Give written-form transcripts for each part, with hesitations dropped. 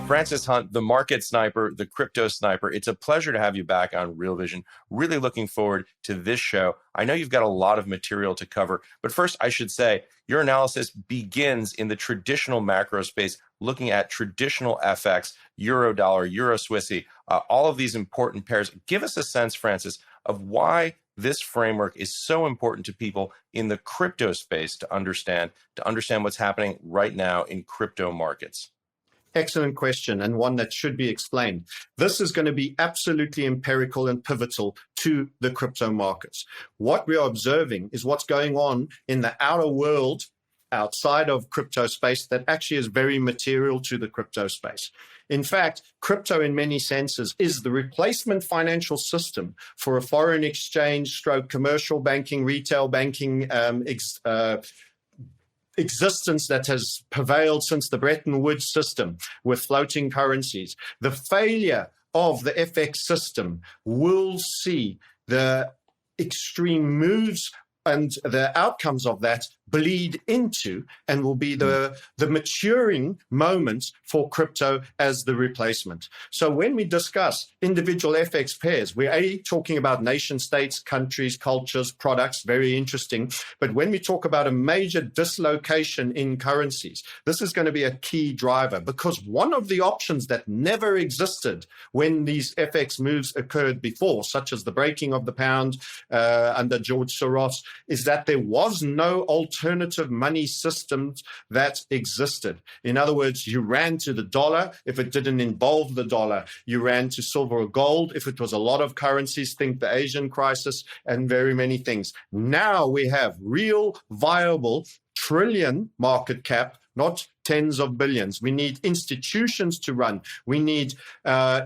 Francis Hunt, the market sniper, the crypto sniper, it's a pleasure to have you back on Real Vision. Really looking forward to this show. I know you've got a lot of material to cover, but first I should say your analysis begins in the traditional macro space, looking at traditional FX, euro dollar, euro Swissy, all of these important pairs. Give us a sense, Francis, of why this framework is so important to people in the crypto space to understand what's happening right now in crypto markets. Excellent question, and one that should be explained. This is going to be absolutely empirical and pivotal to the crypto markets. What we are observing is what's going on in the outer world outside of crypto space that actually is very material to the crypto space. In fact, crypto in many senses is the replacement financial system for a foreign exchange stroke commercial banking, retail banking existence that has prevailed since the Bretton Woods system with floating currencies. The failure of the FX system will see the extreme moves and the outcomes of that bleed into and will be the maturing moments for crypto as the replacement. So when we discuss individual FX pairs, we're talking about nation states, countries, cultures, products, very interesting. But when we talk about a major dislocation in currencies, this is going to be a key driver because one of the options that never existed when these FX moves occurred before, such as the breaking of the pound under George Soros, is that there was no alternative money systems that existed. In other words, you ran to the dollar if it didn't involve the dollar. You ran to silver or gold if it was a lot of currencies, think the Asian crisis and very many things. Now we have real, viable, trillion market cap, not tens of billions. We need institutions to run. We need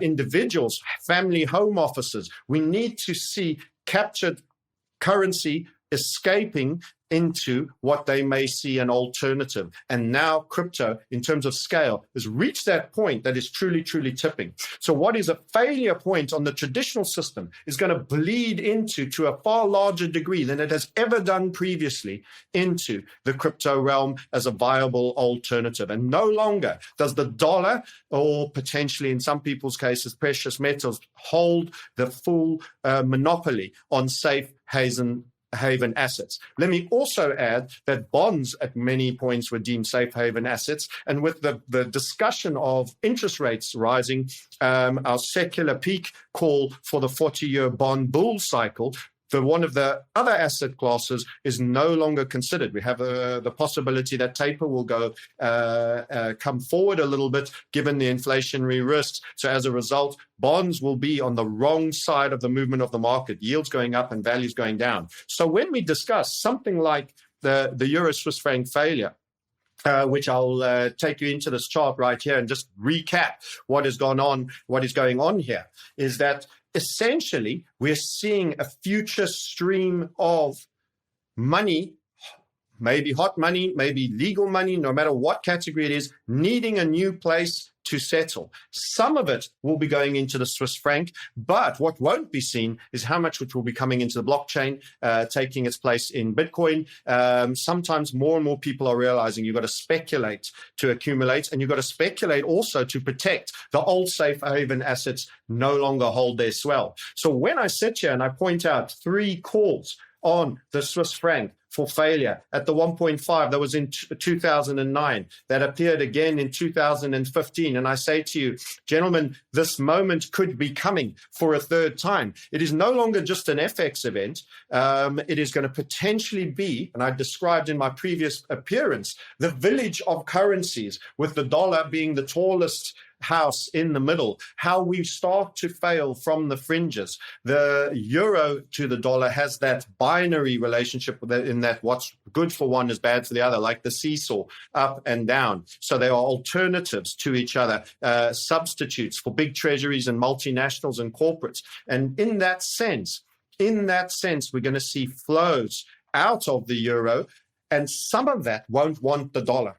individuals, family home offices. We need to see captured currency escaping into what they may see an alternative. And now crypto, in terms of scale, has reached that point that is truly, truly tipping. So what is a failure point on the traditional system is going to bleed into, to a far larger degree than it has ever done previously, into the crypto realm as a viable alternative. And no longer does the dollar, or potentially in some people's cases, precious metals, hold the full monopoly on safe haven assets. Let me also add that bonds at many points were deemed safe haven assets. And with the discussion of interest rates rising, our secular peak call for the 40-year bond bull cycle, one of the other asset classes is no longer considered. We have the possibility that taper will come forward a little bit given the inflationary risks. So as a result, bonds will be on the wrong side of the movement of the market, yields going up and values going down. So when we discuss something like the Euro Swiss franc failure, which I'll take you into this chart right here and just recap what is going on here, is that essentially we're seeing a future stream of money, maybe hot money, maybe legal money, no matter what category it is, needing a new place to settle. Some of it will be going into the Swiss franc, but what won't be seen is how much which will be coming into the blockchain, taking its place in Bitcoin. Sometimes more and more people are realizing you've got to speculate to accumulate, and you've got to speculate also to protect the old safe haven assets no longer hold their swell. So when I sit here and I point out three calls on the Swiss franc for failure at the 1.5 that was in 2009, that appeared again in 2015. And I say to you, gentlemen, this moment could be coming for a third time. It is no longer just an FX event. It is going to potentially be, and I described in my previous appearance, the village of currencies, with the dollar being the tallest house in the middle, how we start to fail from the fringes. The euro to the dollar has that binary relationship in that what's good for one is bad for the other, like the seesaw, up and down. So there are alternatives to each other, substitutes for big treasuries and multinationals and corporates. And in that sense, we're going to see flows out of the euro, and some of that won't want the dollar.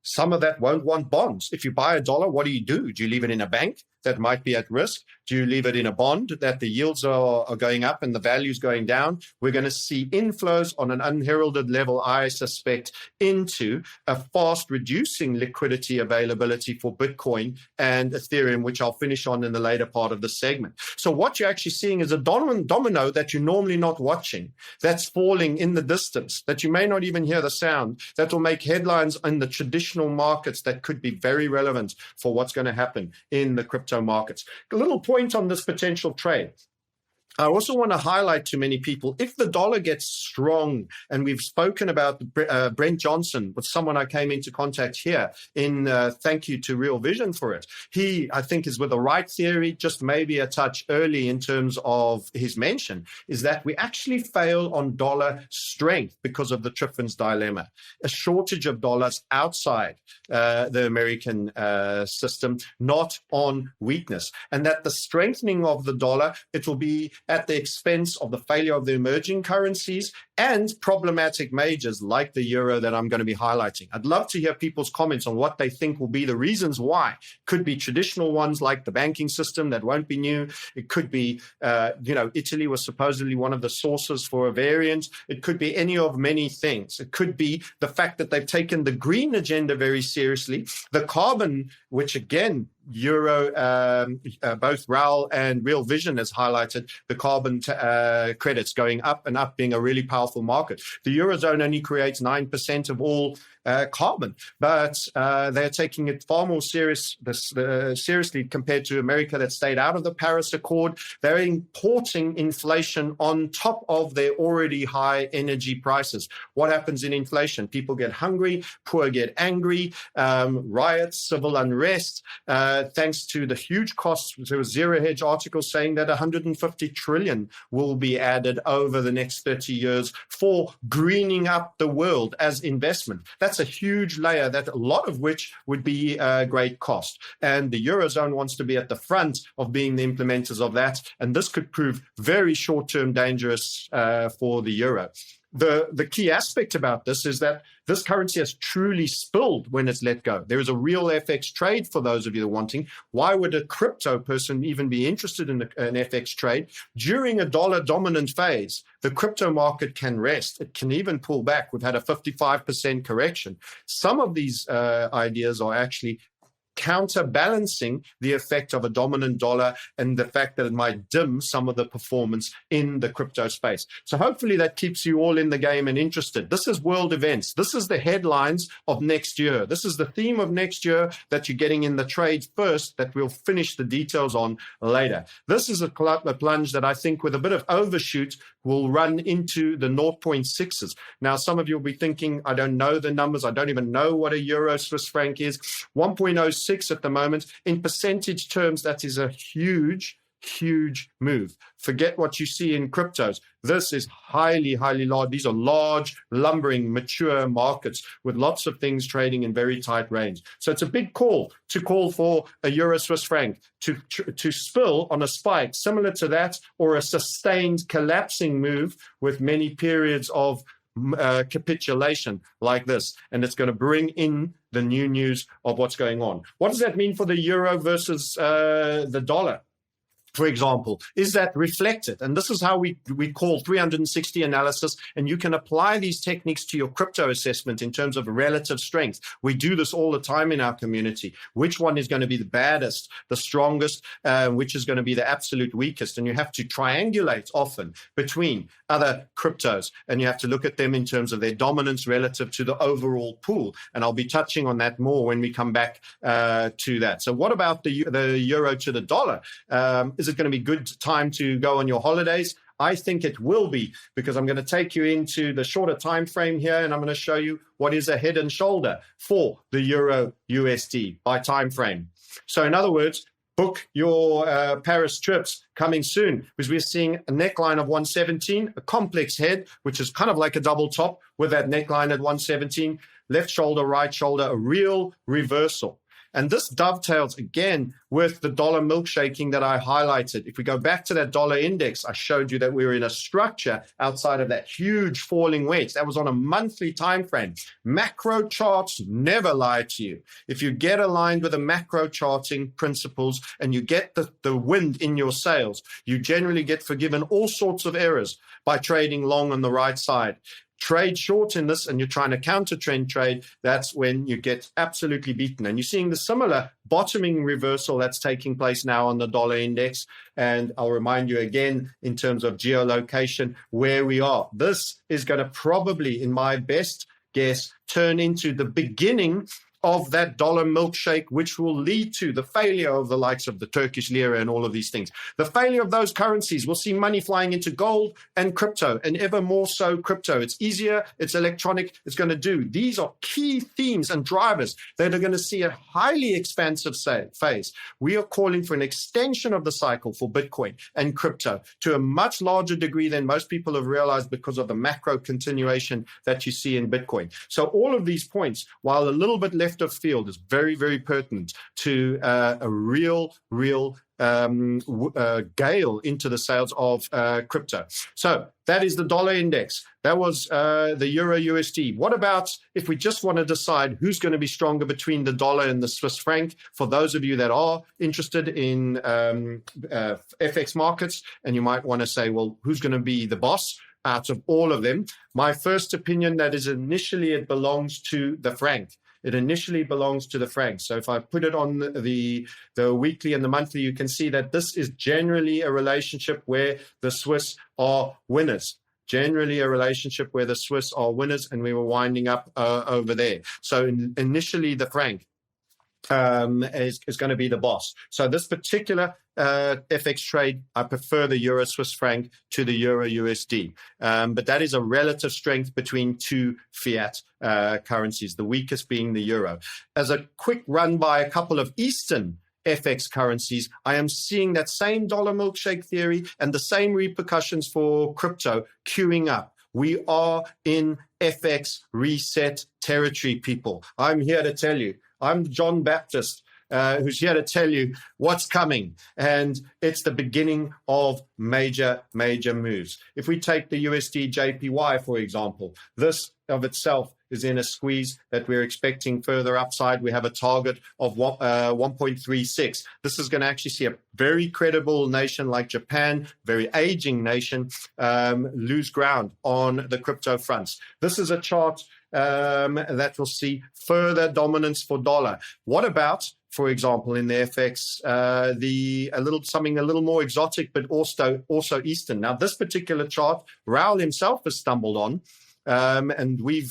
Some of that won't want bonds. If you buy a dollar, what do? Do you leave it in a bank? that might be at risk? Do you leave it in a bond that the yields are going up and the value's going down? We're going to see inflows on an unheralded level, I suspect, into a fast reducing liquidity availability for Bitcoin and Ethereum, which I'll finish on in the later part of the segment. So what you're actually seeing is a domino that you're normally not watching, that's falling in the distance, that you may not even hear the sound, that will make headlines in the traditional markets that could be very relevant for what's going to happen in the crypto markets. A little point on this potential trade. I also want to highlight to many people, if the dollar gets strong, and we've spoken about Brent Johnson, with someone I came into contact here in thank you to Real Vision for it. He, I think, is with the right theory, just maybe a touch early in terms of his mention, is that we actually fail on dollar strength because of the Triffin's dilemma, a shortage of dollars outside the American system, not on weakness. And that the strengthening of the dollar, it will be at the expense of the failure of the emerging currencies and problematic majors like the euro that I'm going to be highlighting. I'd love to hear people's comments on what they think will be the reasons why. Could be traditional ones like the banking system that won't be new. It could be, Italy was supposedly one of the sources for a variant. It could be any of many things. It could be the fact that they've taken the green agenda very seriously, the carbon, which again, both Raoul and Real Vision has highlighted the carbon credits going up and up, being a really powerful market. The Eurozone only creates 9% of all carbon, but they're taking it far more seriously compared to America that stayed out of the Paris Accord. They're importing inflation on top of their already high energy prices. What happens in inflation? People get hungry, poor get angry, riots, civil unrest, thanks to the huge costs. There was ZeroHedge article saying that 150 trillion will be added over the next 30 years for greening up the world as investment. That's a huge layer, that a lot of which would be great cost. And the Eurozone wants to be at the front of being the implementers of that. And this could prove very short-term dangerous for the euro. The key aspect about this is that this currency has truly spilled when it's let go. There is a real FX trade for those of you that are wanting. Why would a crypto person even be interested in an FX trade? During a dollar dominant phase, the crypto market can rest. It can even pull back. We've had a 55% correction. Some of these ideas are actually counterbalancing the effect of a dominant dollar and the fact that it might dim some of the performance in the crypto space. So hopefully that keeps you all in the game and interested. This is world events. This is the headlines of next year. This is the theme of next year that you're getting in the trade first, that we'll finish the details on later. This is a plunge that I think with a bit of overshoot will run into the 0.6s. Now, some of you will be thinking, I don't know the numbers. I don't even know what a euro Swiss franc is. 1.06 at the moment. In percentage terms, that is a huge move. Forget what you see in cryptos. This is highly large. These are large, lumbering, mature markets with lots of things trading in very tight range. So it's a big call to call for a euro Swiss franc to spill on a spike similar to that, or a sustained collapsing move with many periods of capitulation like this, and it's going to bring in the new news of what's going on. What does that mean for the euro versus the dollar? For example, is that reflected? And this is how we call 360 analysis, and you can apply these techniques to your crypto assessment in terms of relative strength. We do this all the time in our community. Which one is going to be the baddest, the strongest, which is going to be the absolute weakest? And you have to triangulate often between other cryptos, and you have to look at them in terms of their dominance relative to the overall pool. And I'll be touching on that more when we come back to that. So what about the euro to the dollar? Is it going to be good time to go on your holidays? I think it will be, because I'm going to take you into the shorter time frame here, and I'm going to show you what is a head and shoulder for the euro USD by time frame. So in other words, book your Paris trips coming soon, because we're seeing a neckline of 117, a complex head, which is kind of like a double top with that neckline at 117, left shoulder, right shoulder, a real reversal. And this dovetails again with the dollar milkshaking that I highlighted. If we go back to that dollar index, I showed you that we were in a structure outside of that huge falling wedge. That was on a monthly time frame. Macro charts never lie to you. If you get aligned with the macro charting principles and you get the wind in your sails, you generally get forgiven all sorts of errors by trading long on the right side. Trade short in this and you're trying to counter trend trade, that's when you get absolutely beaten. And you're seeing the similar bottoming reversal that's taking place now on the dollar index. And I'll remind you again, in terms of geolocation, where we are. This is going to probably, in my best guess, turn into the beginning of that dollar milkshake, which will lead to the failure of the likes of the Turkish lira and all of these things. The failure of those currencies will see money flying into gold and crypto, and ever more so crypto. It's easier, it's electronic, it's going to do. These are key themes and drivers that are going to see a highly expansive phase. We are calling for an extension of the cycle for Bitcoin and crypto to a much larger degree than most people have realized because of the macro continuation that you see in Bitcoin. So all of these points, while a little bit left of field, is very, very pertinent to a real gale into the sales of crypto. So that is the dollar index. That was the Euro USD. What about if we just want to decide who's going to be stronger between the dollar and the Swiss franc? For those of you that are interested in FX markets, and you might want to say, well, who's going to be the boss out of all of them? My first opinion, that is initially it belongs to the franc. It initially belongs to the franc. So if I put it on the weekly and the monthly, you can see that this is generally a relationship where the Swiss are winners. Generally a relationship where the Swiss are winners, and we were winding up over there. So initially the franc is going to be the boss. So this particular FX trade, I prefer the Euro Swiss franc to the Euro USD. But that is a relative strength between two fiat currencies, the weakest being the euro. As a quick run by a couple of Eastern FX currencies, I am seeing that same dollar milkshake theory and the same repercussions for crypto queuing up. We are in FX reset territory, people. I'm here to tell you. I'm John Baptist, who's here to tell you what's coming. And it's the beginning of major moves. If we take the USD JPY, for example, this of itself is in a squeeze that we're expecting further upside. We have a target of 1.36. This is going to actually see a very credible nation like Japan, very aging nation, lose ground on the crypto fronts. This is a chart that will see further dominance for dollar. What about, for example, in the FX, something a little more exotic, but also Eastern? Now, this particular chart, Raoul himself has stumbled on, and we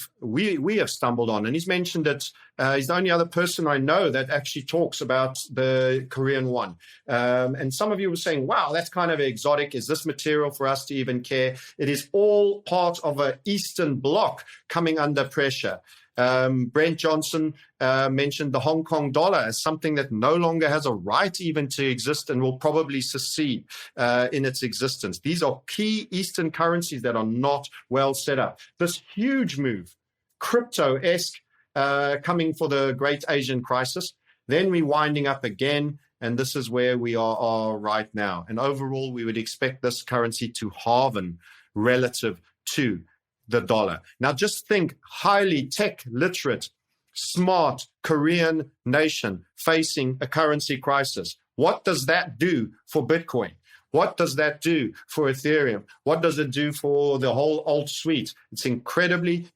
have stumbled on, and he's mentioned it. He's the only other person I know that actually talks about the Korean won. And some of you were saying, wow, that's kind of exotic. Is this material for us to even care? It is all part of an Eastern bloc coming under pressure. Brent Johnson mentioned the Hong Kong dollar as something that no longer has a right even to exist and will probably secede in its existence. These are key Eastern currencies that are not well set up. This huge move, crypto-esque, coming for the great Asian crisis, then we winding up again, and this is where we are right now. And overall, we would expect this currency to halven relative to the dollar. Now, just think, highly tech literate, smart Korean nation facing a currency crisis. What does that do for Bitcoin? What does that do for Ethereum? What does it do for the whole alt suite? It's incredibly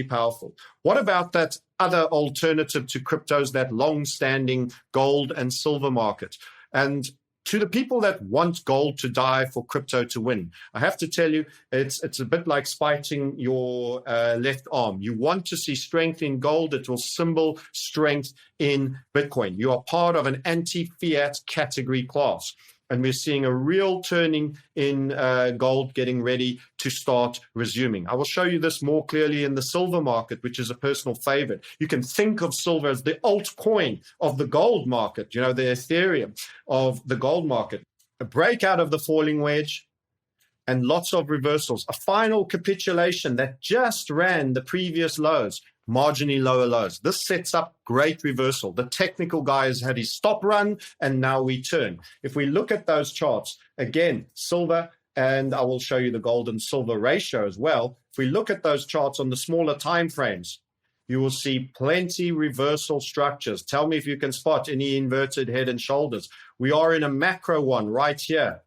powerful. What about that other alternative to cryptos, that long-standing gold and silver market? And to the people that want gold to die for crypto to win, I have to tell you, it's a bit like spiting your left arm. You want to see strength in gold, it will symbol strength in Bitcoin. You are part of an anti-fiat category class. And we're seeing a real turning in gold getting ready to start resuming. I will show you this more clearly in the silver market, which is a personal favorite. You can think of silver as the altcoin of the gold market, the Ethereum of the gold market. A breakout of the falling wedge and lots of reversals. A final capitulation that just ran the previous lows. marginally lower lows. This sets up great reversal. The technical guy has had his stop run, and now we turn. If we look at those charts, again, silver, and I will show you the gold and silver ratio as well. If we look at those charts on the smaller time frames, you will see plenty reversal structures. Tell me if you can spot any inverted head and shoulders. We are in a macro one right here,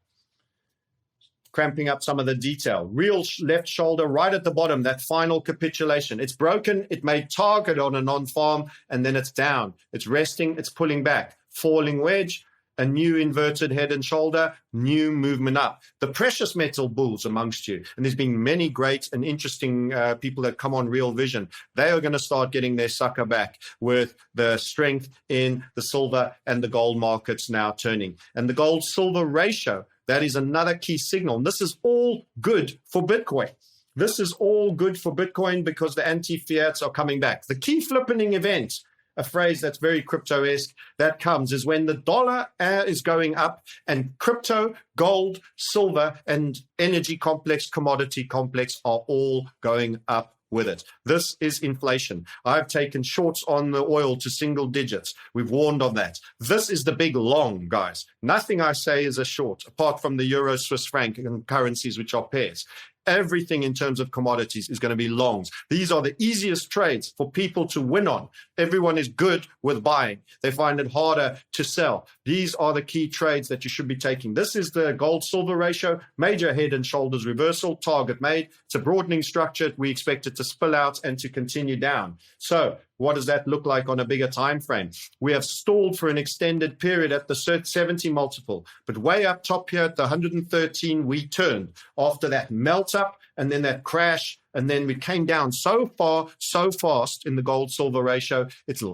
cramping up some of the detail. Real left shoulder right at the bottom, that final capitulation. It's broken, it made target on a non-farm, and then it's down. It's resting, it's pulling back. Falling wedge, a new inverted head and shoulder, new movement up. The precious metal bulls amongst you, and there's been many great and interesting people that come on Real Vision, they are going to start getting their sucker back with the strength in the silver and the gold markets now turning. And the gold-silver ratio, that is another key signal. And this is all good for Bitcoin. This is all good for Bitcoin because the anti-fiats are coming back. The key flippening event, a phrase that's very crypto-esque, that comes is when the dollar is going up and crypto, gold, silver, and energy complex, commodity complex are all going up with it. This is inflation. I've taken shorts on the oil to single digits. We've warned on that. This is the big long, guys. Nothing I say is a short, apart from the euro, Swiss franc, and currencies, which are pairs. Everything in terms of commodities is going to be longs. These are the easiest trades for people to win on. Everyone is good with buying. They find it harder to sell. These are the key trades that you should be taking. This is the gold-silver ratio, major head and shoulders reversal, target made. It's a broadening structure. We expect it to spill out and to continue down. So what does that look like on a bigger time frame? We have stalled for an extended period at the 70 multiple, but way up top here at the 113, we turned after that melt up and then that crash, and then we came down so far, so fast in the gold-silver ratio. It's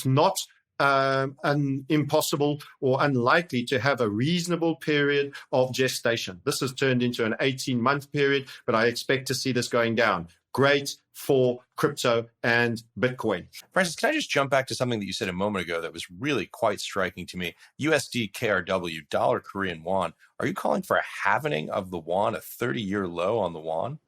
not impossible or unlikely to have a reasonable period of gestation. This has turned into an 18-month period, but I expect to see this going down. Great for crypto and Bitcoin. Francis, can I just jump back to something that you said a moment ago that was really quite striking to me? USD KRW, dollar Korean won. Are you calling for a halvening of the won, a 30-year low on the won?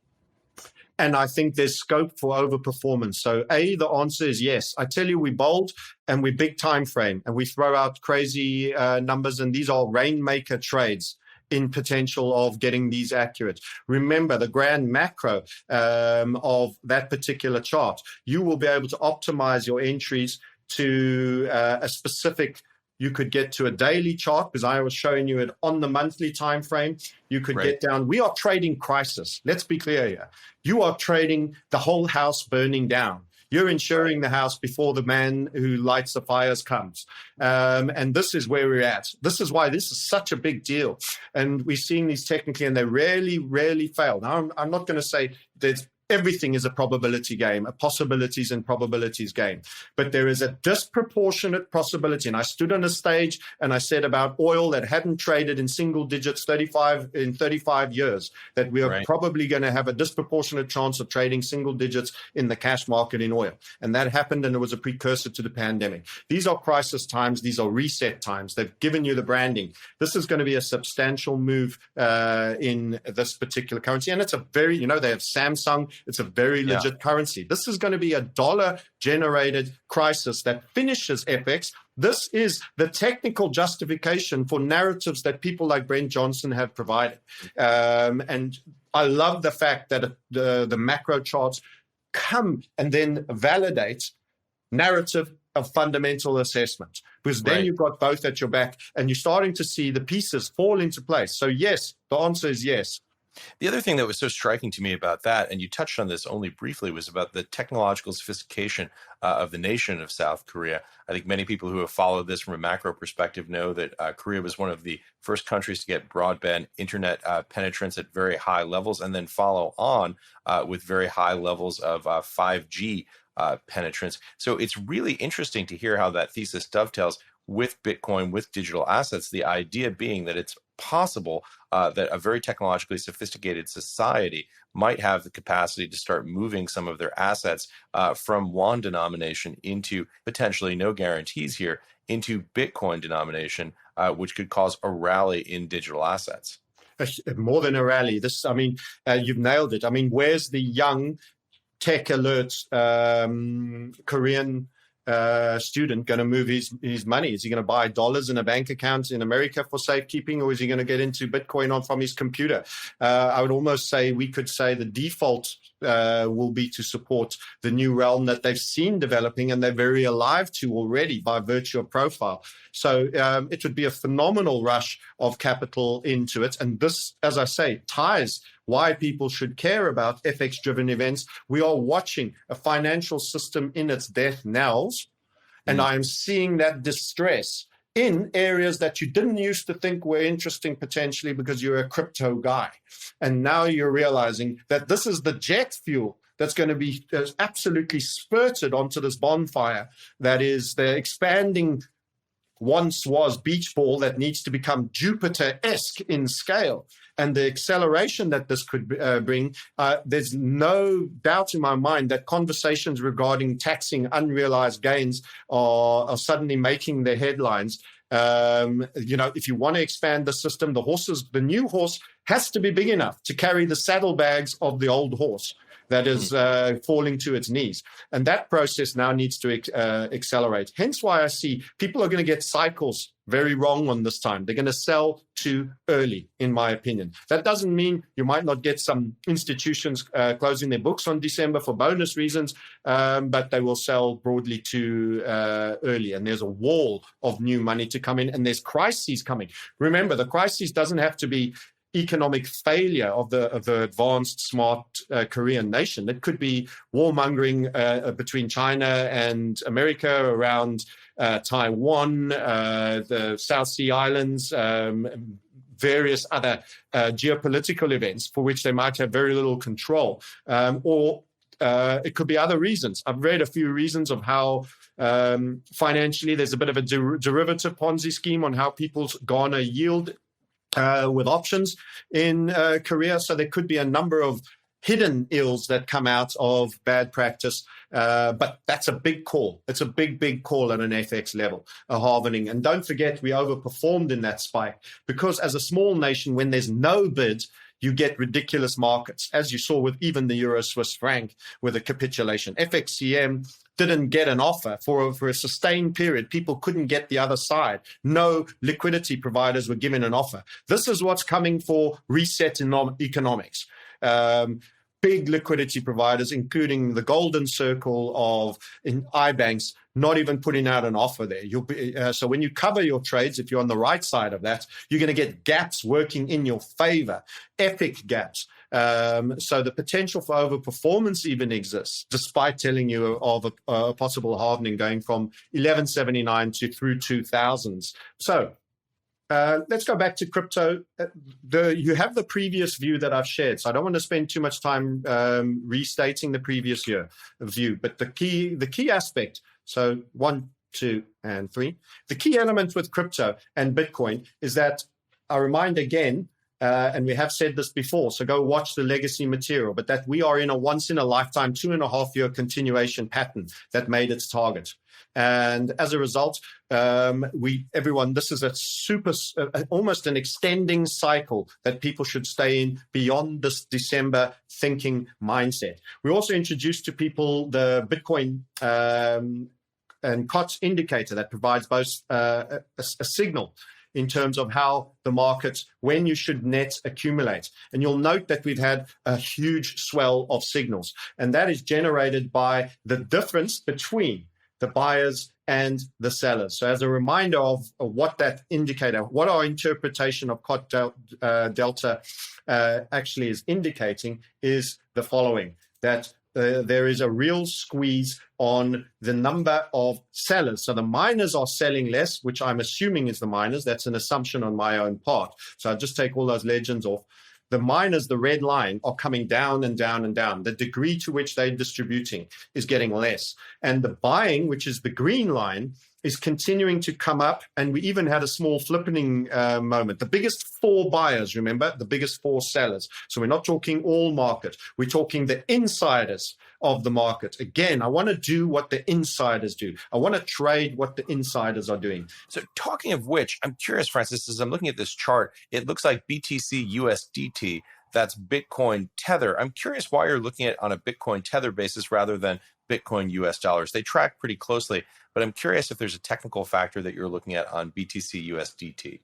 And I think there's scope for overperformance. So the answer is yes. I tell you, we bold and we big time frame and we throw out crazy numbers, and these are rainmaker trades in potential of getting these accurate. Remember the grand macro of that particular chart. You will be able to optimize your entries to a specific. You could get to a daily chart because I was showing you it on the monthly time frame. You could get down. We are trading crisis. Let's be clear here. You are trading the whole house burning down. You're insuring the house before the man who lights the fires comes. And this is where we're at. This is why this is such a big deal. And we're seeing these technically, and they rarely fail. Now, I'm not going to say there's everything is a probability game, a possibilities and probabilities game. But there is a disproportionate possibility. And I stood on a stage and I said about oil that hadn't traded in single digits 35 years, that we are probably going to have a disproportionate chance of trading single digits in the cash market in oil. And that happened, and it was a precursor to the pandemic. These are crisis times. These are reset times. They've given you the branding. This is going to be a substantial move in this particular currency. And it's a very, they have Samsung. It's a very legit currency. This is going to be a dollar-generated crisis that finishes FX. This is the technical justification for narratives that people like Brent Johnson have provided. And I love the fact that the macro charts come and then validate narrative of fundamental assessment, because then you've got both at your back and you're starting to see the pieces fall into place. So yes, the answer is yes. The other thing that was so striking to me about that, and you touched on this only briefly, was about the technological sophistication of the nation of South Korea. I think many people who have followed this from a macro perspective know that Korea was one of the first countries to get broadband internet penetrance at very high levels, and then follow on with very high levels of 5G penetrance. So it's really interesting to hear how that thesis dovetails with Bitcoin, with digital assets, the idea being that it's possible that a very technologically sophisticated society might have the capacity to start moving some of their assets from won denomination into, potentially no guarantees here, into Bitcoin denomination, which could cause a rally in digital assets. More than a rally. You've nailed it. Where's the young tech alert Korean student going to move his money? Is he going to buy dollars in a bank account in America for safekeeping, or is he going to get into Bitcoin from his computer? I would almost say we could say the default will be to support the new realm that they've seen developing and they're very alive to already by virtue of profile. So it would be a phenomenal rush of capital into it. And this, as I say, ties why people should care about FX-driven events. We are watching a financial system in its death knells, and I am seeing that distress in areas that you didn't used to think were interesting potentially because you're a crypto guy. And now you're realizing that this is the jet fuel that's going to be absolutely spurted onto this bonfire that is the expanding once was beach ball that needs to become Jupiter-esque in scale. And the acceleration that this could bring, there's no doubt in my mind that conversations regarding taxing unrealized gains are suddenly making the headlines. If you want to expand the system, the new horse has to be big enough to carry the saddlebags of the old horse that is falling to its knees. And that process now needs to accelerate. Hence why I see people are going to get cycles very wrong on this time. They're going to sell too early, in my opinion. That doesn't mean you might not get some institutions closing their books on December for bonus reasons, but they will sell broadly too early. And there's a wall of new money to come in, and there's crises coming. Remember, the crisis doesn't have to be economic failure of the advanced, smart Korean nation. It could be warmongering between China and America around Taiwan, the South Sea Islands, various other geopolitical events for which they might have very little control, or it could be other reasons. I've read a few reasons of how financially there's a bit of a derivative Ponzi scheme on how people garner yield with options in Korea. So there could be a number of hidden ills that come out of bad practice. But that's a big call. It's a big, big call at an FX level, a halvening. And don't forget, we overperformed in that spike because as a small nation, when there's no bid, you get ridiculous markets, as you saw with even the Euro Swiss franc with a capitulation. FXCM didn't get an offer for a sustained period. People couldn't get the other side. No liquidity providers were given an offer. This is what's coming for reset in economics. Big liquidity providers, including the golden circle of iBanks, not even putting out an offer there. You'll be, so when you cover your trades, if you're on the right side of that, you're going to get gaps working in your favor, epic gaps. So the potential for overperformance even exists, despite telling you of a possible hardening going from 1179 to through 2000s. So let's go back to crypto. You have the previous view that I've shared, so I don't want to spend too much time restating the previous year view. But the key aspect, so 1, 2, and 3, the key element with crypto and Bitcoin is that I remind again, and we have said this before, so go watch the legacy material, but that we are in a once-in-a-lifetime, 2.5-year continuation pattern that made its target. And as a result, this is almost an extending cycle that people should stay in beyond this December thinking mindset. We also introduced to people the Bitcoin and COTS indicator that provides both a signal in terms of how the markets, when you should net accumulate. And you'll note that we've had a huge swell of signals, and that is generated by the difference between the buyers and the sellers. So as a reminder of what that indicator, what our interpretation of COT delta actually is indicating is the following, that there is a real squeeze on the number of sellers. So the miners are selling less, which I'm assuming is the miners. That's an assumption on my own part. So I'll just take all those legends off. The miners, the red line, are coming down and down and down. The degree to which they're distributing is getting less. And the buying, which is the green line, is continuing to come up. And we even had a small flippening moment. The biggest 4 buyers, remember, the biggest 4 sellers. So we're not talking all market. We're talking the insiders of the market. Again, I want to do what the insiders do. I want to trade what the insiders are doing. So talking of which, I'm curious, Francis, as I'm looking at this chart, it looks like BTC USDT. That's Bitcoin Tether. I'm curious why you're looking at on a Bitcoin Tether basis rather than Bitcoin US dollars. They track pretty closely, but I'm curious if there's a technical factor that you're looking at on BTC USDT.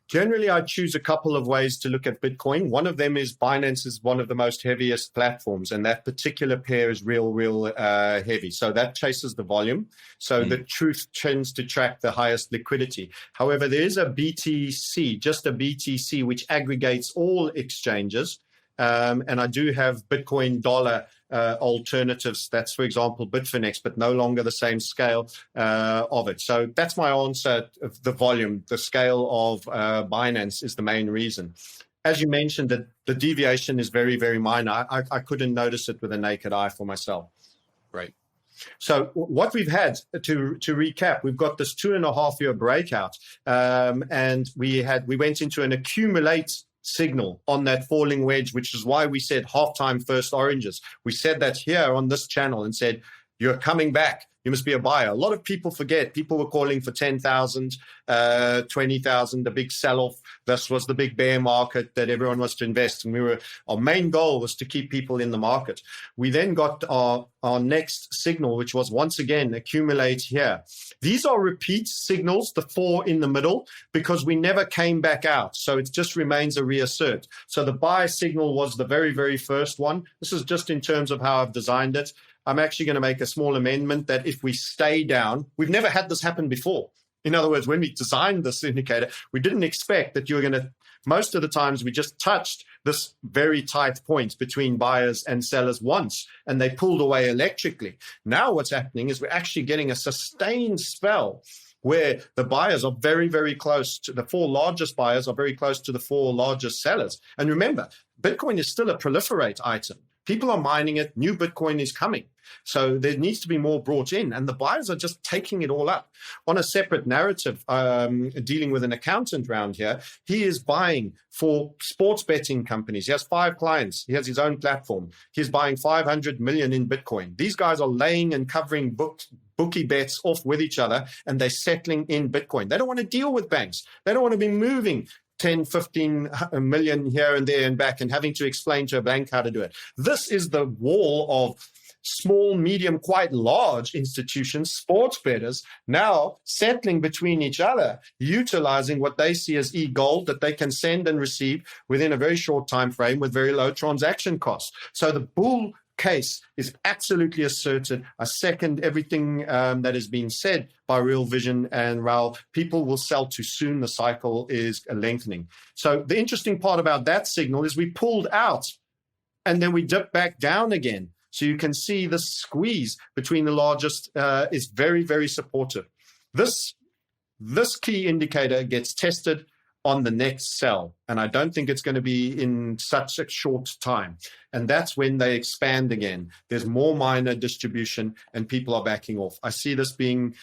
Generally, I choose a couple of ways to look at Bitcoin. One of them is Binance is one of the most heaviest platforms, and that particular pair is real heavy. So that chases the volume. So the truth tends to track the highest liquidity. However, there is a BTC, just a BTC, which aggregates all exchanges. And I do have Bitcoin dollar alternatives. That's, for example, Bitfinex, but no longer the same scale of it. So that's my answer. The volume, the scale of Binance is the main reason. As you mentioned, that the deviation is very minor. I couldn't notice it with a naked eye for myself. Right. So what we've had, to recap, we've got this 2.5-year breakout, and we went into an accumulate signal on that falling wedge, which is why we said halftime first oranges. We said that here on this channel and said, you're coming back. You must be a buyer. A lot of people forget. People were calling for 10,000, 20,000, the big sell-off. This was the big bear market that everyone was to invest. And our main goal was to keep people in the market. We then got our next signal, which was once again accumulate here. These are repeat signals, the 4 in the middle, because we never came back out. So it just remains a reassert. So the buy signal was the very first one. This is just in terms of how I've designed it. I'm actually going to make a small amendment that if we stay down, we've never had this happen before. In other words, when we designed this indicator, we didn't expect that you were going to, most of the times we just touched this very tight point between buyers and sellers once, and they pulled away electrically. Now what's happening is we're actually getting a sustained spell where the buyers are very close to the 4 largest buyers are very close to the 4 largest sellers. And remember, Bitcoin is still a proliferate item. People are mining it. New Bitcoin is coming. So there needs to be more brought in, and the buyers are just taking it all up. On a separate narrative, dealing with an accountant around here, he is buying for sports betting companies. He has 5 clients. He has his own platform. He's buying 500 million in Bitcoin. These guys are laying and covering bookie bets off with each other, and they're settling in Bitcoin. They don't want to deal with banks. They don't want to be moving 10, 15 million here and there and back and having to explain to a bank how to do it. This is the wall of small, medium, quite large institutions, sports bettors, now settling between each other, utilizing what they see as e-gold that they can send and receive within a very short time frame with very low transaction costs. So the bull case is absolutely asserted. I second everything that has been said by Real Vision and Raoul. People will sell too soon. The cycle is lengthening. So the interesting part about that signal is we pulled out and then we dipped back down again. So you can see the squeeze between the largest is very supportive. This key indicator gets tested on the next sell, and I don't think it's going to be in such a short time. And that's when they expand again. There's more minor distribution and people are backing off. I see this being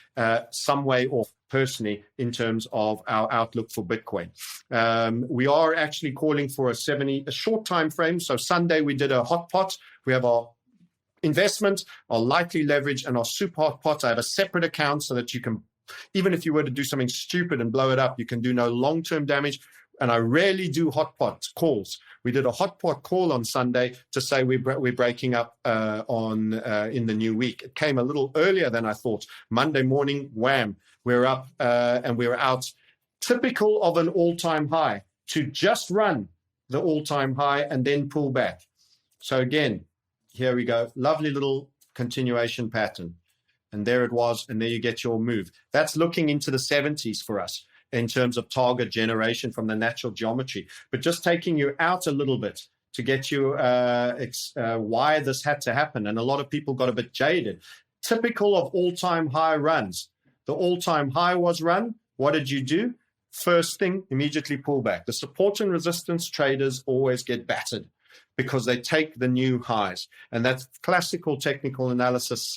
some way off personally in terms of our outlook for Bitcoin. We are actually calling for a short time frame. So Sunday we did a hot pot. We have our investment, our lightly leverage, and our super hot pot. I have a separate account so that you can, even if you were to do something stupid and blow it up, you can do no long-term damage. And I rarely do hot pot calls. We did a hot pot call on Sunday to say we're breaking up in the new week. It came a little earlier than I thought. Monday morning, wham, we're up and we're out. Typical of an all-time high to just run the all-time high and then pull back. So again, here we go. Lovely little continuation pattern. And there it was, and there you get your move. That's looking into the 70s for us in terms of target generation from the natural geometry. But just taking you out a little bit to get you why this had to happen. And a lot of people got a bit jaded. Typical of all-time high runs. The all-time high was run. What did you do? First thing, immediately pull back. The support and resistance traders always get battered because they take the new highs. And that's classical technical analysis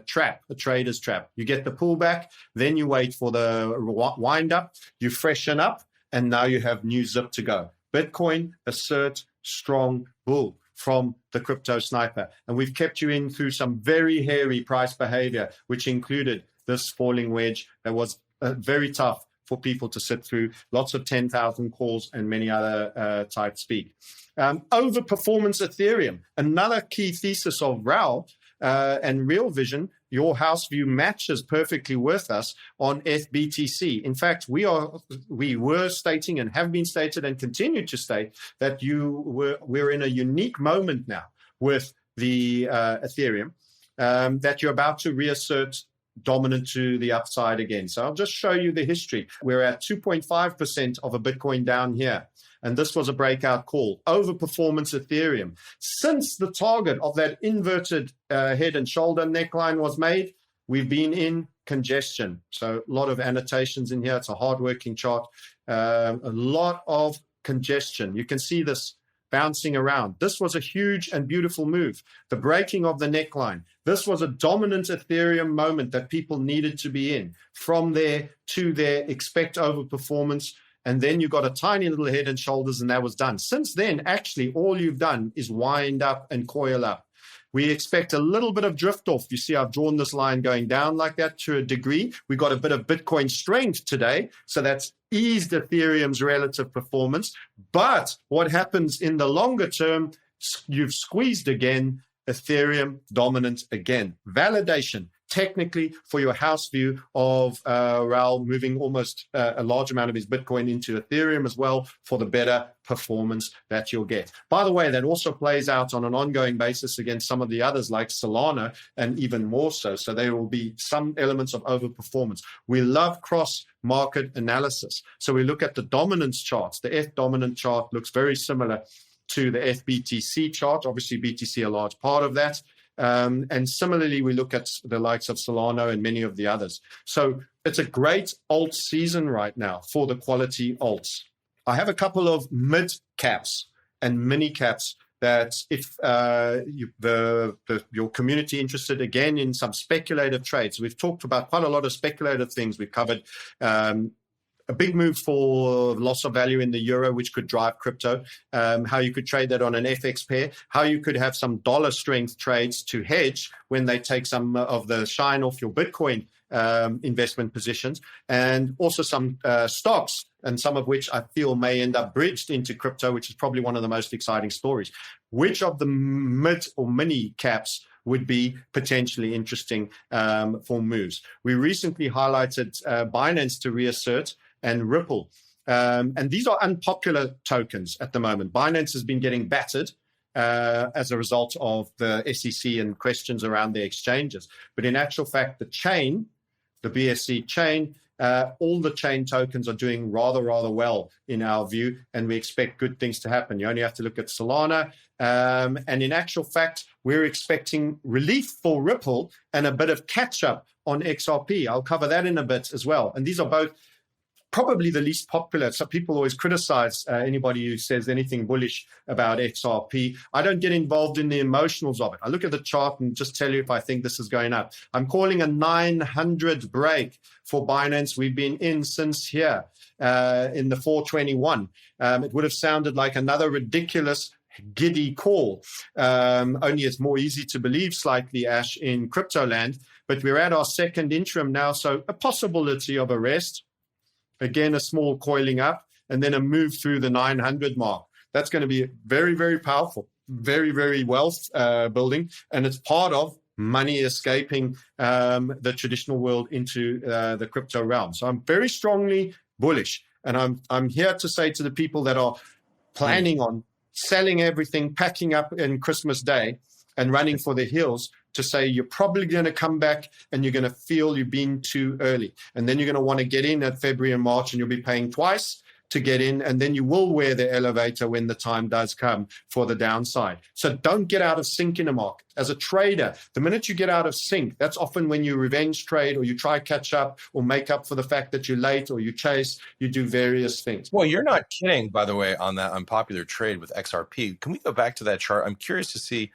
trap, a trader's trap. You get the pullback, then you wait for the wind up, you freshen up, and now you have new zip to go. Bitcoin, assert, strong bull from the crypto sniper. And we've kept you in through some very hairy price behavior, which included this falling wedge that was very tough for people to sit through, lots of 10,000 calls and many other type speak. Overperformance Ethereum, another key thesis of Raoul and Real Vision. Your house view matches perfectly with us on FBTC. In fact, we were stating and have been stated and continue to state that we're in a unique moment now with the Ethereum, that you're about to reassert dominant to the upside again. So I'll just show you the history. We're at 2.5% of a Bitcoin down here. And this was a breakout call. Overperformance Ethereum. Since the target of that inverted head and shoulder neckline was made, we've been in congestion. So a lot of annotations in here. It's a hardworking chart. A lot of congestion. You can see this bouncing around. This was a huge and beautiful move. The breaking of the neckline. This was a dominant Ethereum moment that people needed to be in. From there to there, expect overperformance. And then you got a tiny little head and shoulders, and that was done. Since then, actually, all you've done is wind up and coil up. We expect a little bit of drift off. You see, I've drawn this line going down like that to a degree. We got a bit of Bitcoin strength today. So that's eased Ethereum's relative performance. But what happens in the longer term, you've squeezed again, Ethereum dominant again. Validation. Technically, for your house view of Raoul moving almost a large amount of his Bitcoin into Ethereum as well for the better performance that you'll get. By the way, that also plays out on an ongoing basis against some of the others like Solana and even more so. So there will be some elements of overperformance. We love cross-market analysis. So we look at the dominance charts. The F dominant chart looks very similar to the FBTC chart. Obviously, BTC a large part of that. And similarly, we look at the likes of Solana and many of the others. So it's a great alt season right now for the quality alts. I have a couple of mid caps and mini caps that if your community interested again in some speculative trades, we've talked about quite a lot of speculative things. We've covered a big move for loss of value in the euro, which could drive crypto, how you could trade that on an FX pair, how you could have some dollar strength trades to hedge when they take some of the shine off your Bitcoin investment positions, and also some stocks, and some of which I feel may end up bridged into crypto, which is probably one of the most exciting stories. Which of the mid or mini caps would be potentially interesting for moves? We recently highlighted Binance to reassert and Ripple. And these are unpopular tokens at the moment. Binance has been getting battered as a result of the SEC and questions around their exchanges. But in actual fact, the chain, the BSC chain, all the chain tokens are doing rather well in our view, and we expect good things to happen. You only have to look at Solana. And in actual fact, we're expecting relief for Ripple and a bit of catch up on XRP. I'll cover that in a bit as well. And these are both probably the least popular. So people always criticize anybody who says anything bullish about XRP. I don't get involved in the emotionals of it. I look at the chart and just tell you if I think this is going up. I'm calling a 900 break for Binance. We've been in since here in the 421. It would have sounded like another ridiculous giddy call. Only it's more easy to believe slightly, Ash, in crypto land. But we're at our second interim now, so a possibility of a rest. Again, a small coiling up, and then a move through the 900 mark. That's going to be very powerful, very wealth building, and it's part of money escaping the traditional world into the crypto realm. So I'm very strongly bullish, and I'm here to say to the people that are planning on selling everything, packing up in Christmas Day, and running for the hills, to say you're probably going to come back and you're going to feel you've been too early. And then you're going to want to get in at February and March, and you'll be paying twice to get in. And then you will wear the elevator when the time does come for the downside. So don't get out of sync in a market. As a trader, the minute you get out of sync, that's often when you revenge trade, or you try catch up, or make up for the fact that you're late, or you chase, you do various things. Well, you're not kidding, by the way, on that unpopular trade with XRP. Can we go back to that chart? I'm curious to see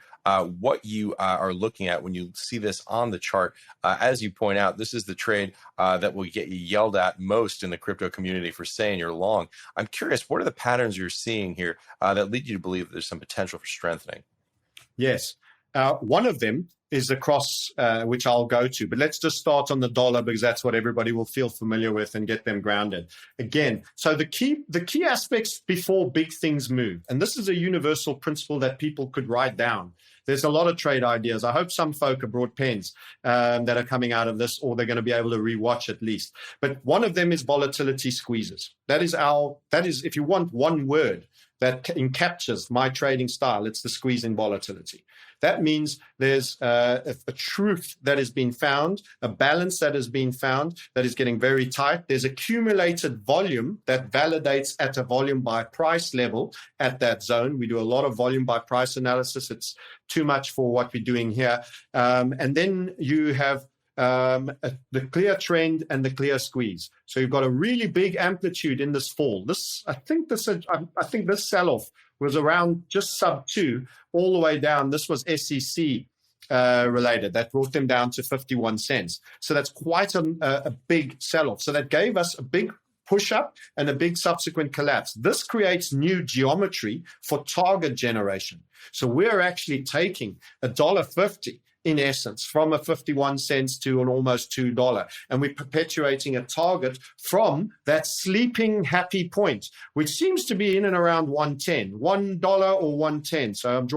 what you are looking at when you see this on the chart. As you point out, this is the trade that will get you yelled at most in the crypto community for saying you're long. I'm curious, what are the patterns you're seeing here that lead you to believe that there's some potential for strengthening? Yes. One of them is the cross, which I'll go to. But let's just start on the dollar, because that's what everybody will feel familiar with and get them grounded. Again, so the key aspects before big things move, and this is a universal principle that people could write down. There's a lot of trade ideas. I hope some folk have brought pens that are coming out of this, or they're going to be able to rewatch at least. But one of them is volatility squeezes. That is, if you want one word that encaptures my trading style, it's the squeeze in volatility. That means there's a truth that has been found, a balance that has been found that is getting very tight. There's accumulated volume that validates at a volume by price level at that zone. We do a lot of volume by price analysis. It's too much for what we're doing here. And then you have the clear trend and the clear squeeze. So you've got a really big amplitude in this fall. I think this sell-off was around just sub 2 all the way down. This was SEC related. That brought them down to 51 cents. So that's quite a big sell-off. So that gave us a big push up and a big subsequent collapse. This creates new geometry for target generation. So we're actually taking $1.50 in essence, from a 51 cents to an almost $2. And we're perpetuating a target from that sleeping happy point, which seems to be in and around 110, $1 or 110. So I'm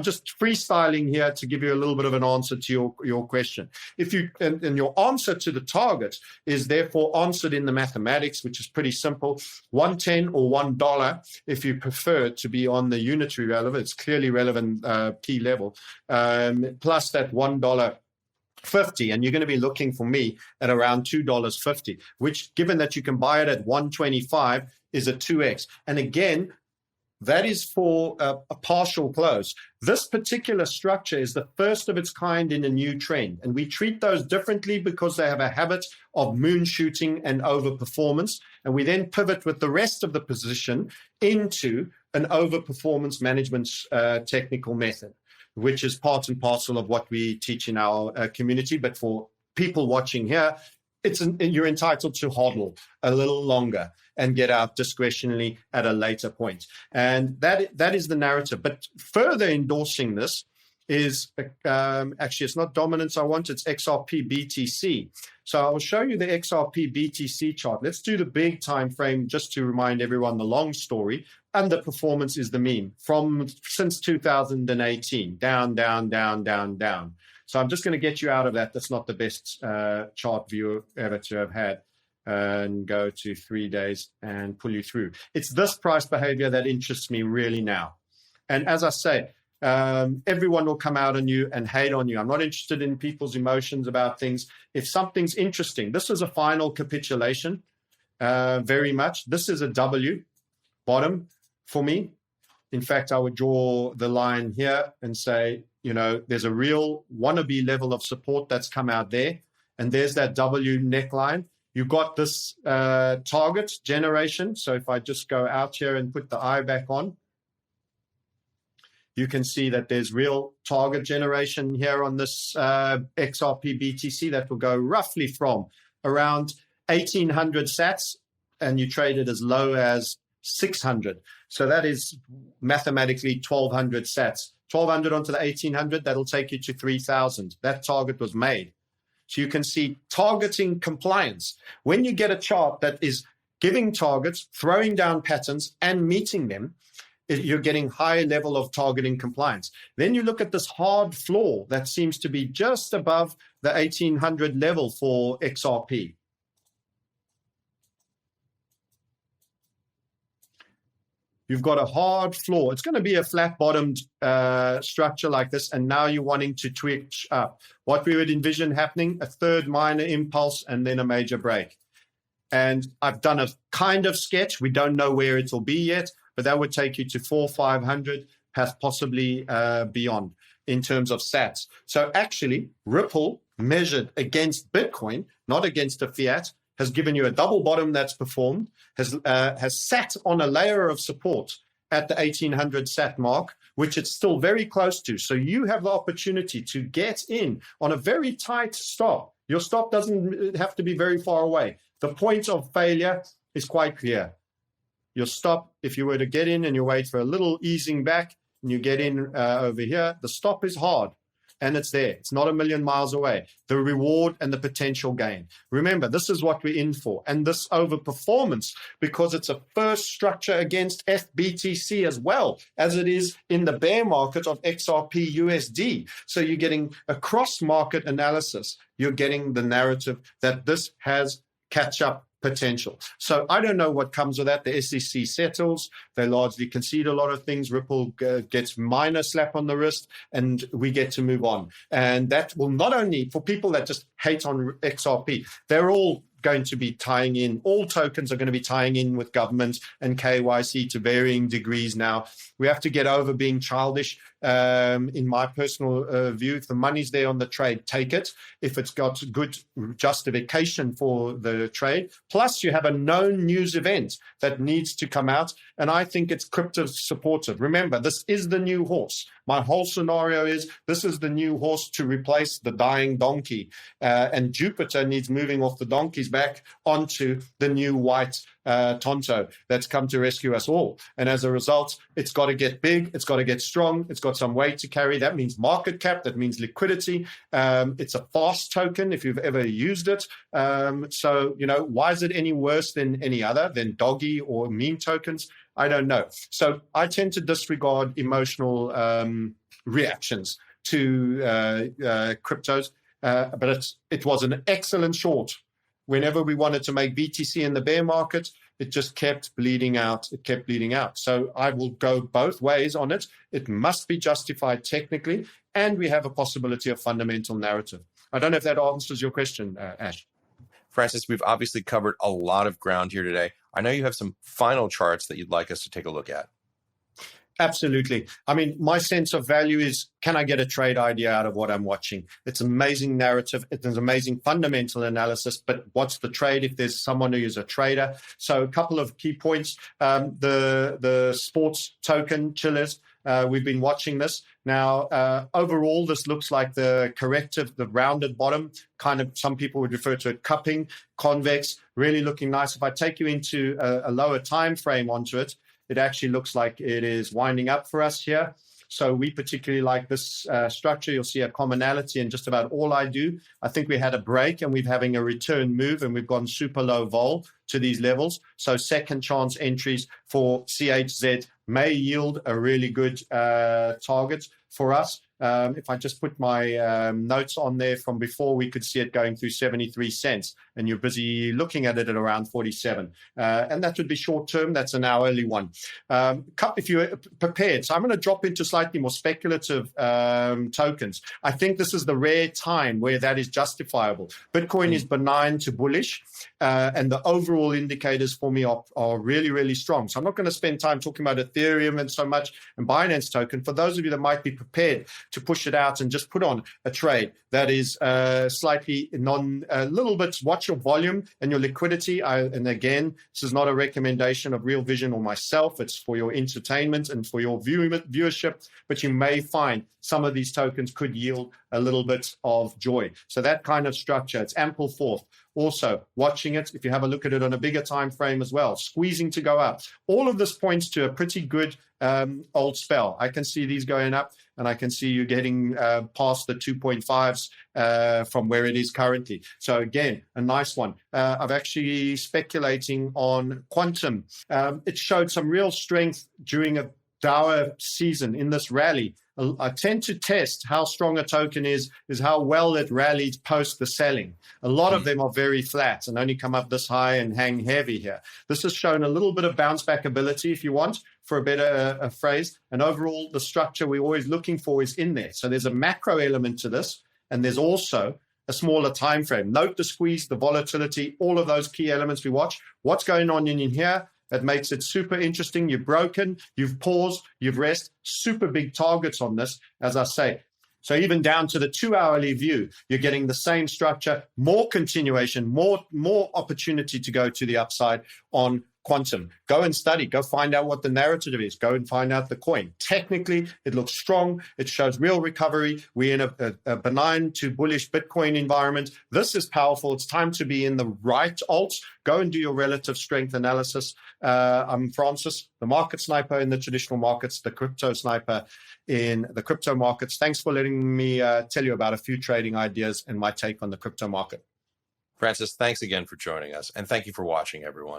just freestyling here to give you a little bit of an answer to your question. And your answer to the target is therefore answered in the mathematics, which is pretty simple. 110 or $1, if you prefer to be on the unitary relevant, it's clearly relevant key level, plus that $1.50, and you're going to be looking for me at around $2.50, which, given that you can buy it at 125, is a 2x. And again, that is for a partial close. This particular structure is the first of its kind in a new trend. And we treat those differently because they have a habit of moon shooting and overperformance. And we then pivot with the rest of the position into an overperformance management technical method, which is part and parcel of what we teach in our community. But for people watching here, you're entitled to hodl a little longer and get out discretionally at a later point. And that is the narrative. But further endorsing this is, actually, it's not dominance I want, it's XRP BTC. So I'll show you the XRP BTC chart. Let's do the big time frame just to remind everyone the long story. Underperformance is the mean since 2018, down, down, down, down, down. So I'm just going to get you out of that. That's not the best chart view ever to have had. And go to 3 days and pull you through. It's this price behavior that interests me really now. And as I say, everyone will come out on you and hate on you. I'm not interested in people's emotions about things. If something's interesting, this is a final capitulation, very much. This is a W bottom for me. In fact, I would draw the line here and say, there's a real wannabe level of support that's come out there. And there's that W neckline. You've got this target generation. So if I just go out here and put the eye back on, you can see that there's real target generation here on this XRP BTC that will go roughly from around 1,800 sats, and you trade it as low as 600. So that is mathematically 1,200 sats. 1,200 onto the 1,800, that'll take you to 3,000. That target was made. So you can see targeting compliance. When you get a chart that is giving targets, throwing down patterns, and meeting them, you're getting high level of targeting compliance. Then you look at this hard floor that seems to be just above the 1,800 level for XRP. You've got a hard floor. It's going to be a flat-bottomed structure like this, and now you're wanting to twitch up. What we would envision happening, a third minor impulse and then a major break. And I've done a kind of sketch. We don't know where it will be yet, but that would take you to 400-500, possibly beyond in terms of sats. So actually, Ripple measured against Bitcoin, not against a fiat, has given you a double bottom that's performed, has sat on a layer of support at the 1,800 sat mark, which it's still very close to. So you have the opportunity to get in on a very tight stop. Your stop doesn't have to be very far away. The point of failure is quite clear. Your stop, if you were to get in and you wait for a little easing back and you get in over here, the stop is hard. and it's there. It's not a million miles away. The reward and the potential gain. Remember, this is what we're in for. And this overperformance, because it's a first structure against FBTC as well as it is in the bear market of XRP USD. So you're getting a cross-market analysis. You're getting the narrative that this has catch-up potential. So I don't know what comes with that. The SEC settles. They largely concede a lot of things. Ripple gets minor slap on the wrist, and we get to move on. And that will not only, for people that just hate on XRP, they're all going to be tying in, all tokens are going to be tying in with government and KYC to varying degrees now. We have to get over being childish. In my personal view, if the money's there on the trade, take it. If it's got good justification for the trade, plus you have a known news event that needs to come out, and I think it's crypto supportive. Remember, this is the new horse. My whole scenario is this is the new horse to replace the dying donkey, and Jupiter needs moving off the donkey's back onto the new white Tonto that's come to rescue us all. And as a result, it's got to get big, it's got to get strong, it's got some weight to carry. That means market cap, that means liquidity. It's a fast token if you've ever used it. So, why is it any worse than any other, than doggy or meme tokens? I don't know. So I tend to disregard emotional reactions to cryptos, but it was an excellent short. Whenever we wanted to make BTC in the bear market, it just kept bleeding out. It kept bleeding out. So I will go both ways on it. It must be justified technically, and we have a possibility of fundamental narrative. I don't know if that answers your question, Ash. Francis, we've obviously covered a lot of ground here today. I know you have some final charts that you'd like us to take a look at. Absolutely. I mean, my sense of value is, can I get a trade idea out of what I'm watching? It's amazing narrative. It's an amazing fundamental analysis, but what's the trade if there's someone who is a trader? So a couple of key points. The sports token chillers. We've been watching this. Now, overall, this looks like the corrective, the rounded bottom, kind of some people would refer to it cupping, convex, really looking nice. If I take you into a lower time frame onto it, it actually looks like it is winding up for us here. So we particularly like this structure. You'll see a commonality in just about all I do. I think we had a break and we're having a return move, and we've gone super low vol to these levels. So second chance entries for CHZ may yield a really good target for us. If I just put my notes on there from before, we could see it going through 73 cents, and you're busy looking at it at around 47. And that would be short term. That's an hourly one. If you're prepared, so I'm going to drop into slightly more speculative tokens. I think this is the rare time where that is justifiable. Bitcoin is benign to bullish, and the overall indicators for me are really, really strong. So I'm not going to spend time talking about Ethereum and so much and Binance token. For those of you that might be prepared to push it out and just put on a trade that is slightly a little bit, watch your volume and your liquidity. And again, this is not a recommendation of Real Vision or myself. It's for your entertainment and for your viewership, but you may find some of these tokens could yield a little bit of joy. So that kind of structure, it's ample forth. Also, watching it, if you have a look at it on a bigger time frame as well, squeezing to go up. All of this points to a pretty good old spell. I can see these going up, and I can see you getting past the 2.5s from where it is currently. So again, a nice one. I've actually speculating on quantum. It showed some real strength during a dour season in this rally. I tend to test how strong a token is how well it rallied post the selling. A lot of them are very flat and only come up this high and hang heavy here. This has shown a little bit of bounce back ability, if you want, for a better phrase. And overall, the structure we're always looking for is in there. So there's a macro element to this, and there's also a smaller time frame. Note the squeeze, the volatility, all of those key elements we watch. What's going on in here? That makes it super interesting. You've broken, you've paused, you've rest. Super big targets on this, as I say. So even down to the 2-hourly view, you're getting the same structure, more continuation, more opportunity to go to the upside on quantum. Go and study. Go find out what the narrative is. Go and find out the coin. Technically, it looks strong. It shows real recovery. We're in a benign to bullish Bitcoin environment. This is powerful. It's time to be in the right alts. Go and do your relative strength analysis. I'm Francis, the market sniper in the traditional markets, the crypto sniper in the crypto markets. Thanks for letting me tell you about a few trading ideas and my take on the crypto market. Francis, thanks again for joining us. And thank you for watching, everyone.